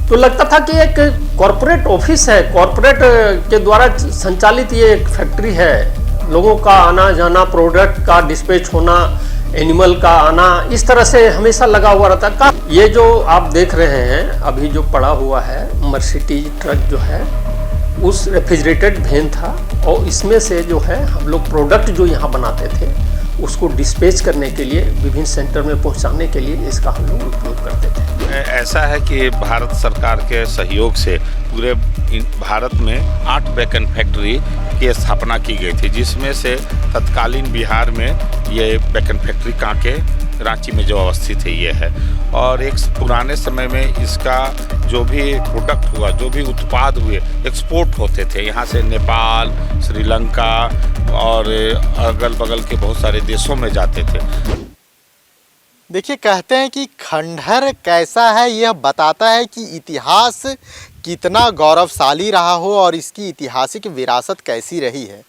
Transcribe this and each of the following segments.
तो लगता था कि एक कॉरपोरेट ऑफिस है, कॉरपोरेट के द्वारा संचालित ये एक फैक्ट्री है। लोगों का आना जाना, प्रोडक्ट का डिस्पैच होना, एनिमल का आना, इस तरह से हमेशा लगा हुआ रहता का। ये जो आप देख रहे हैं अभी जो पड़ा हुआ है मर्सिडीज ट्रक जो है, उस रेफ्रिजरेटेड वैन था और इसमें से जो है हम लोग प्रोडक्ट जो यहाँ बनाते थे उसको डिस्पैच करने के लिए, विभिन्न सेंटर में पहुँचाने के लिए इसका हम लोग उपयोग करते थे। ऐसा है कि भारत सरकार के सहयोग से पूरे भारत में 8 बैकन फैक्ट्री की स्थापना की गई थी, जिसमें से तत्कालीन बिहार में ये बैकन फैक्ट्री कांके रांची में जो अवस्थित है ये है। और एक पुराने समय में इसका जो भी प्रोडक्ट हुआ, जो भी उत्पाद हुए, एक्सपोर्ट होते थे यहाँ से नेपाल, श्रीलंका और अगल बगल के बहुत सारे देशों में जाते थे। देखिए, कहते हैं कि खंडहर कैसा है यह बताता है कि इतिहास कितना गौरवशाली रहा हो और इसकी ऐतिहासिक विरासत कैसी रही है।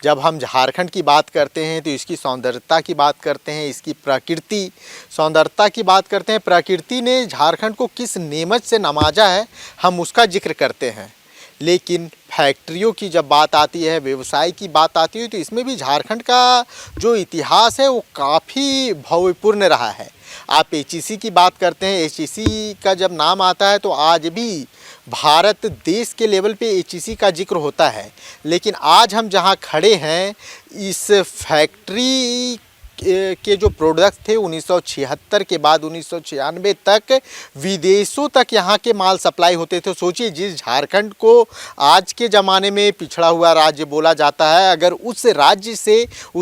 जब हम झारखंड की बात करते हैं तो इसकी सौंदर्यता की बात करते हैं, इसकी प्रकृति सौंदर्यता की बात करते हैं। प्रकृति ने झारखंड को किस नेमत से नवाजा है हम उसका जिक्र करते हैं। लेकिन फैक्ट्रियों की जब बात आती है, व्यवसाय की बात आती है, तो इसमें भी झारखंड का जो इतिहास है वो काफ़ी भव्यपूर्ण रहा है। आप एचईसी की बात करते हैं, एचईसी का जब नाम आता है तो आज भी भारत देश के लेवल पे एचईसी का जिक्र होता है। लेकिन आज हम जहां खड़े हैं, इस फैक्ट्री के जो प्रोडक्ट थे 1976 के बाद 1996 तक विदेशों तक यहाँ के माल सप्लाई होते थे। सोचिए, जिस झारखंड को आज के ज़माने में पिछड़ा हुआ राज्य बोला जाता है, अगर उस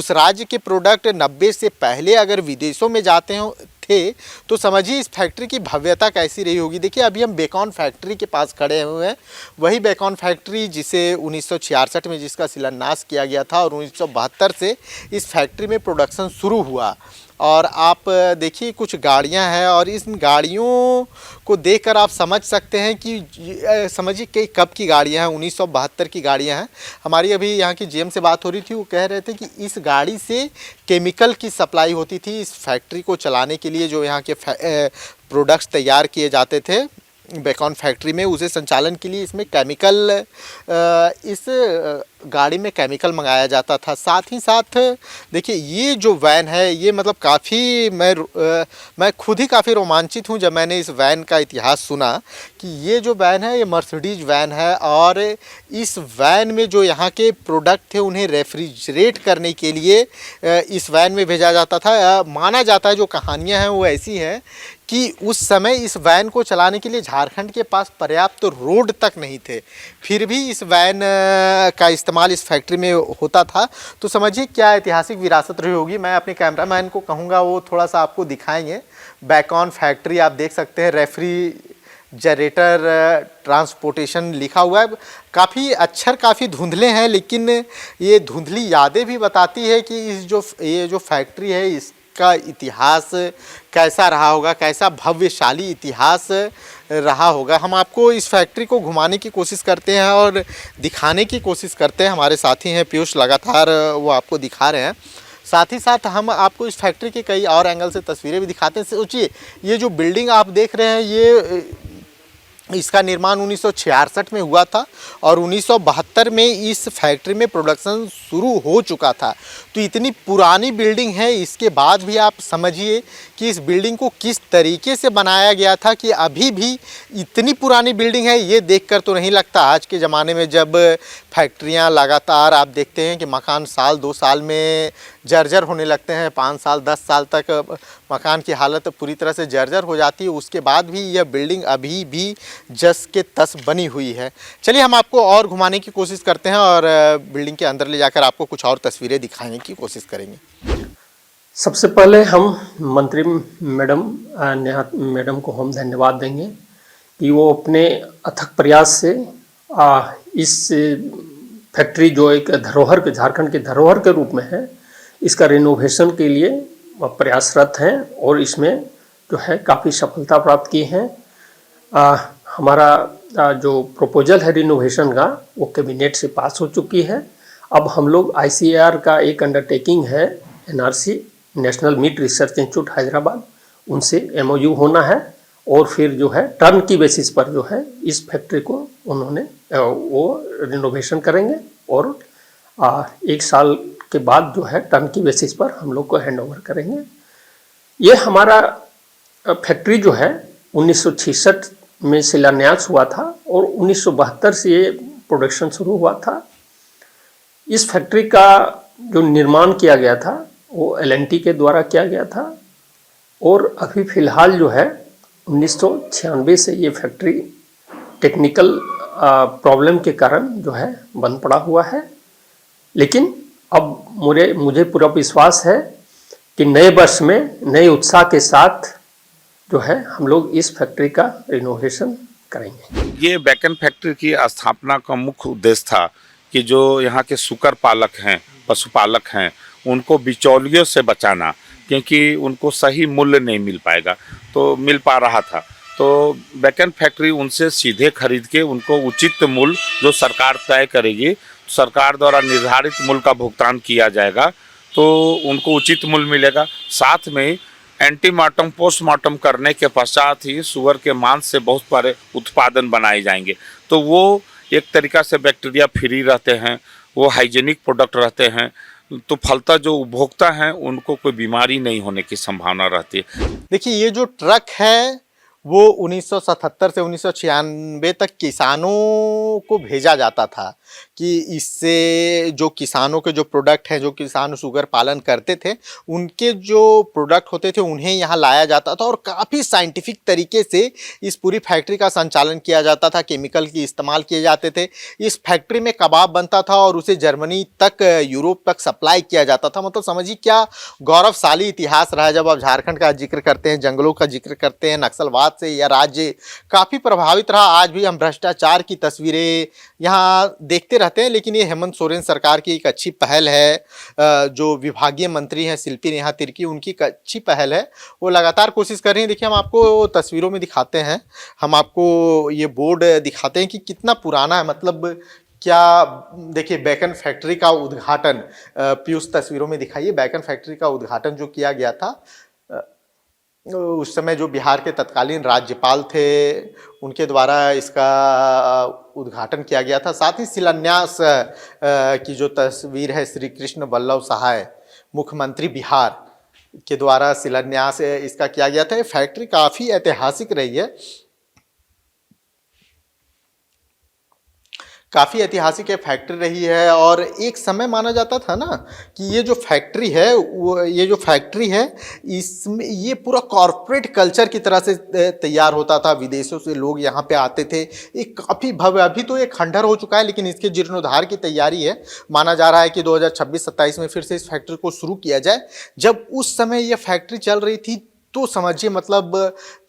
राज्य के प्रोडक्ट 90 से पहले अगर विदेशों में जाते हो थे तो समझिए इस फैक्ट्री की भव्यता कैसी रही होगी। देखिए, अभी हम बेकॉन फैक्ट्री के पास खड़े हुए हैं। वही बेकॉन फैक्ट्री जिसे 1966 में जिसका शिलान्यास किया गया था और 1972 से इस फैक्ट्री में प्रोडक्शन शुरू हुआ। और आप देखिए कुछ गाड़ियां हैं और इन गाड़ियों को देखकर आप समझ सकते हैं कि समझिए कि कब की गाड़ियां हैं। 1972 की गाड़ियां हैं। हमारी अभी यहाँ की जीएम से बात हो रही थी, वो कह रहे थे कि इस गाड़ी से केमिकल की सप्लाई होती थी इस फैक्ट्री को चलाने के लिए। जो यहाँ के प्रोडक्ट्स तैयार किए जाते थे बेकॉन फैक्ट्री में, उसे संचालन के लिए इसमें केमिकल इस गाड़ी में केमिकल मंगाया जाता था। साथ ही साथ देखिए, ये जो वैन है ये मतलब काफ़ी मैं खुद ही काफ़ी रोमांचित हूँ जब मैंने इस वैन का इतिहास सुना कि ये जो वैन है ये मर्सिडीज वैन है। और इस वैन में जो यहाँ के प्रोडक्ट थे उन्हें रेफ्रिजरेट करने के लिए इस वैन में भेजा जाता था। माना जाता है, जो कहानियाँ हैं वो ऐसी हैं कि उस समय इस वैन को चलाने के लिए झारखंड के पास पर्याप्त रोड तक नहीं थे, फिर भी इस वैन का इस्तेमाल इस फैक्ट्री में होता था। तो समझिए क्या ऐतिहासिक विरासत रही होगी। मैं अपने कैमरामैन को कहूँगा वो थोड़ा सा आपको दिखाएंगे। बेकॉन फैक्ट्री आप देख सकते हैं, रेफ्रिजरेटर ट्रांसपोर्टेशन लिखा हुआ है। काफ़ी अक्षर काफ़ी धुंधले हैं, लेकिन ये धुंधली यादें भी बताती है कि ये जो फैक्ट्री है इसका इतिहास कैसा रहा होगा, कैसा भव्यशाली इतिहास रहा होगा। हम आपको इस फैक्ट्री को घुमाने की कोशिश करते हैं और दिखाने की कोशिश करते हैं। हमारे साथी हैं पीयूष, लगातार वो आपको दिखा रहे हैं। साथ ही साथ हम आपको इस फैक्ट्री के कई और एंगल से तस्वीरें भी दिखाते हैं। सोचिए, ये जो बिल्डिंग आप देख रहे हैं इसका निर्माण 1966 में हुआ था और 1972 में इस फैक्ट्री में प्रोडक्शन शुरू हो चुका था। तो इतनी पुरानी बिल्डिंग है, इसके बाद भी आप समझिए कि इस बिल्डिंग को किस तरीके से बनाया गया था कि अभी भी इतनी पुरानी बिल्डिंग है। ये देखकर तो नहीं लगता आज के ज़माने में, जब फैक्ट्रियां लगातार आप देखते हैं कि मकान साल 2 साल में जर्जर होने लगते हैं, 5 साल 10 साल तक मकान की हालत पूरी तरह से जर्जर हो जाती है, उसके बाद भी यह बिल्डिंग अभी भी जस के तस बनी हुई है। चलिए हम आपको और घुमाने की कोशिश करते हैं और बिल्डिंग के अंदर ले जाकर आपको कुछ और तस्वीरें दिखाने की कोशिश करेंगे। सबसे पहले हम मंत्री मैडम को हम धन्यवाद देंगे कि वो अपने अथक प्रयास से इस फैक्ट्री जो एक धरोहर के, झारखंड के धरोहर के रूप में है, इसका रिनोवेशन के लिए प्रयासरत हैं और इसमें जो है काफ़ी सफलता प्राप्त की है। हमारा जो प्रपोजल है रिनोवेशन का वो कैबिनेट से पास हो चुकी है। अब हम लोग ICAR का एक अंडरटेकिंग है, NRC national meat research institute Hyderabad, उनसे MOU होना है और फिर जो है टर्न की बेसिस पर जो है इस फैक्ट्री को उन्होंने वो रिनोवेशन करेंगे और 1 साल के बाद जो है टर्न की बेसिस पर हम लोग को हैंड ओवर करेंगे। ये हमारा फैक्ट्री जो है 1966 में शिलान्यास हुआ था और 1972 से ये प्रोडक्शन शुरू हुआ था। इस फैक्ट्री का जो निर्माण किया गया था वो L&T के द्वारा किया गया था और अभी फ़िलहाल जो है 1996 से ये फैक्ट्री टेक्निकल प्रॉब्लम के कारण जो है बंद पड़ा हुआ है। लेकिन अब मुझे पूरा विश्वास है कि नए वर्ष में नए उत्साह के साथ जो है हम लोग इस फैक्ट्री का रिनोवेशन करेंगे। ये बैकन फैक्ट्री की स्थापना का मुख्य उद्देश्य था कि जो यहाँ के सूकर पालक हैं, पशुपालक हैं, उनको बिचौलियों से बचाना, क्योंकि उनको सही मूल्य नहीं मिल पाएगा तो मिल पा रहा था। तो बैकन फैक्ट्री उनसे सीधे खरीद के उनको उचित मूल्य जो सरकार तय करेगी, सरकार द्वारा निर्धारित मूल्य का भुगतान किया जाएगा तो उनको उचित मूल्य मिलेगा। साथ में एंटीमार्टम पोस्टमार्टम करने के पश्चात ही सुअर के मांस से बहुत सारे उत्पादन बनाए जाएंगे, तो वो एक तरीक़ा से बैक्टीरिया फ्री रहते हैं, वो हाइजीनिक प्रोडक्ट रहते हैं, तो फलतः जो उपभोक्ता हैं उनको कोई बीमारी नहीं होने की संभावना रहती है। देखिए, ये जो ट्रक है वो 1977 से 1996 तक किसानों को भेजा जाता था कि इससे जो किसानों के जो प्रोडक्ट हैं, जो किसान शुगर पालन करते थे, उनके जो प्रोडक्ट होते थे उन्हें यहाँ लाया जाता था और काफ़ी साइंटिफिक तरीके से इस पूरी फैक्ट्री का संचालन किया जाता था। केमिकल की इस्तेमाल किए जाते थे। इस फैक्ट्री में कबाब बनता था और उसे जर्मनी तक, यूरोप तक सप्लाई किया जाता था। मतलब समझिए क्या गौरवशाली इतिहास रहा है। जब आप झारखंड का जिक्र करते हैं, जंगलों का जिक्र करते हैं, नक्सलवाद से यह राज्य काफ़ी प्रभावित रहा। आज भी हम भ्रष्टाचार की तस्वीरें यहाँ देखते रहते हैं, लेकिन ये हेमंत सोरेन सरकार की एक अच्छी पहल है। जो विभागीय मंत्री हैं शिल्पी नेहा तिर्की, उनकी एक अच्छी पहल है, वो लगातार कोशिश कर रही हैं। देखिए, हम आपको तस्वीरों में दिखाते हैं, हम आपको ये बोर्ड दिखाते हैं कि कितना पुराना है। मतलब क्या, देखिए बैकन फैक्ट्री का उद्घाटन, पीयूष तस्वीरों में दिखाइए, बैकन फैक्ट्री का उद्घाटन जो किया गया था, उस समय जो बिहार के तत्कालीन राज्यपाल थे उनके द्वारा इसका उद्घाटन किया गया था। साथ ही शिलान्यास की जो तस्वीर है, श्री कृष्ण वल्लभ सहाय मुख्यमंत्री बिहार के द्वारा शिलान्यास इसका किया गया था। ये फैक्ट्री काफ़ी ऐतिहासिक रही है, काफ़ी ऐतिहासिक ये फैक्ट्री रही है। और एक समय माना जाता था ना कि ये जो फैक्ट्री है इसमें ये पूरा कॉरपोरेट कल्चर की तरह से तैयार होता था। विदेशों से लोग यहाँ पे आते थे। एक काफ़ी भव्य, अभी तो ये खंडहर हो चुका है, लेकिन इसके जीर्णोद्धार की तैयारी है। माना जा रहा है कि 2026-27 में फिर से इस फैक्ट्री को शुरू किया जाए। जब उस समय ये फैक्ट्री चल रही थी तो समझिए मतलब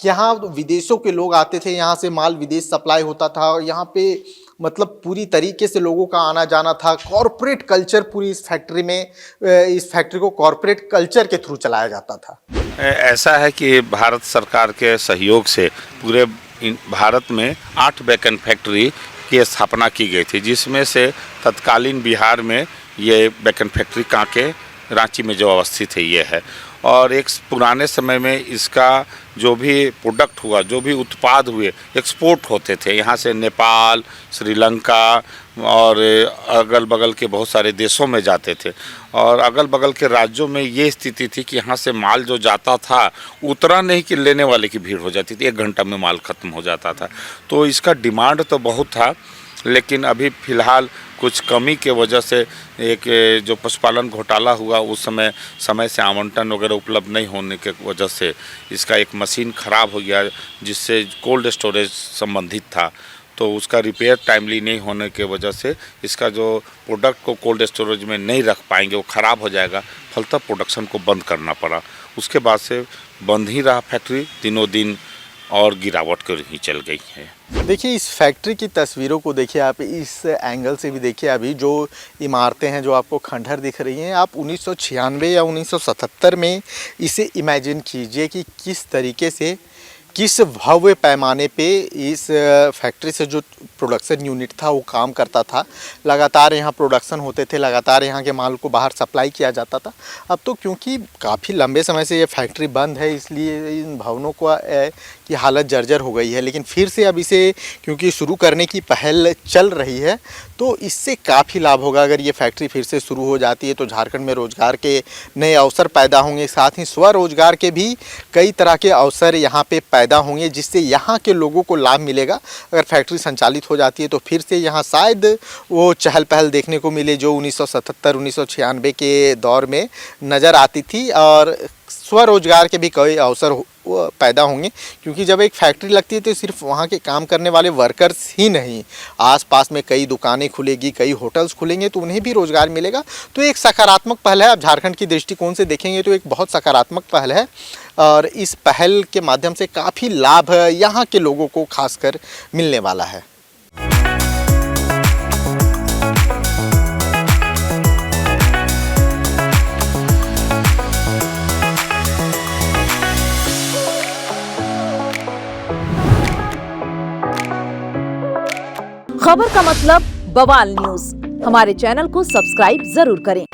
कि यहाँ विदेशों के लोग आते थे, यहाँ से माल विदेश सप्लाई होता था और यहाँ पे मतलब पूरी तरीके से लोगों का आना जाना था। कॉरपोरेट कल्चर पूरी इस फैक्ट्री को कॉरपोरेट कल्चर के थ्रू चलाया जाता था। ऐसा है कि भारत सरकार के सहयोग से पूरे भारत में 8 बैकन फैक्ट्री की स्थापना की गई थी, जिसमें से तत्कालीन बिहार में ये बैकन फैक्ट्री कांके रांची में जो अवस्थित है ये है। और एक पुराने समय में इसका जो भी प्रोडक्ट हुआ, जो भी उत्पाद हुए, एक्सपोर्ट होते थे यहाँ से नेपाल, श्रीलंका और अगल बगल के बहुत सारे देशों में जाते थे। और अगल बगल के राज्यों में ये स्थिति थी कि यहाँ से माल जो जाता था उतना नहीं कि लेने वाले की भीड़ हो जाती थी, 1 घंटा में माल ख़त्म हो जाता था। तो इसका डिमांड तो बहुत था, लेकिन अभी फ़िलहाल कुछ कमी के वजह से एक जो पशुपालन घोटाला हुआ उस समय से आवंटन वगैरह उपलब्ध नहीं होने के वजह से इसका एक मशीन ख़राब हो गया, जिससे कोल्ड स्टोरेज संबंधित था। तो उसका रिपेयर टाइमली नहीं होने के वजह से इसका जो प्रोडक्ट को कोल्ड स्टोरेज में नहीं रख पाएंगे, वो ख़राब हो जाएगा। फलतः प्रोडक्शन को बंद करना पड़ा। उसके बाद से बंद ही रहा फैक्ट्री, दिनों दिन और गिरावट कर ही चल गई है। देखिए, इस फैक्ट्री की तस्वीरों को देखिए आप, इस एंगल से भी देखिए। अभी जो इमारतें हैं, जो आपको खंडहर दिख रही हैं, आप 1996 या 1977 में इसे इमेजिन कीजिए कि किस तरीके से, किस भव्य पैमाने पे इस फैक्ट्री से जो प्रोडक्शन यूनिट था वो काम करता था। लगातार यहाँ प्रोडक्शन होते थे, लगातार यहाँ के माल को बाहर सप्लाई किया जाता था। अब तो क्योंकि काफ़ी लंबे समय से ये फैक्ट्री बंद है, इसलिए इन भवनों को की की हालत जर्जर हो गई है। लेकिन फिर से अब इसे क्योंकि शुरू करने की पहल चल रही है तो इससे काफ़ी लाभ होगा। अगर ये फैक्ट्री फिर से शुरू हो जाती है तो झारखंड में रोज़गार के नए अवसर पैदा होंगे, साथ ही स्वरोजगार के भी कई तरह के अवसर यहाँ पे पैदा होंगे, जिससे यहाँ के लोगों को लाभ मिलेगा। अगर फैक्ट्री संचालित हो जाती है तो फिर से यहाँ शायद वो चहल पहल देखने को मिले जो 1977-1996 के दौर में नज़र आती थी, और स्वरोजगार के भी कई अवसर पैदा होंगे। क्योंकि जब एक फैक्ट्री लगती है तो सिर्फ वहाँ के काम करने वाले वर्कर्स ही नहीं, आसपास में कई दुकानें खुलेगी, कई होटल्स खुलेंगे तो उन्हें भी रोज़गार मिलेगा। तो एक सकारात्मक पहल है। अब झारखंड की दृष्टिकोण से देखेंगे तो एक बहुत सकारात्मक पहल है, और इस पहल के माध्यम से काफ़ी लाभ यहाँ के लोगों को खासकर मिलने वाला है। खबर का मतलब बवाल न्यूज। हमारे चैनल को सब्सक्राइब जरूर करें।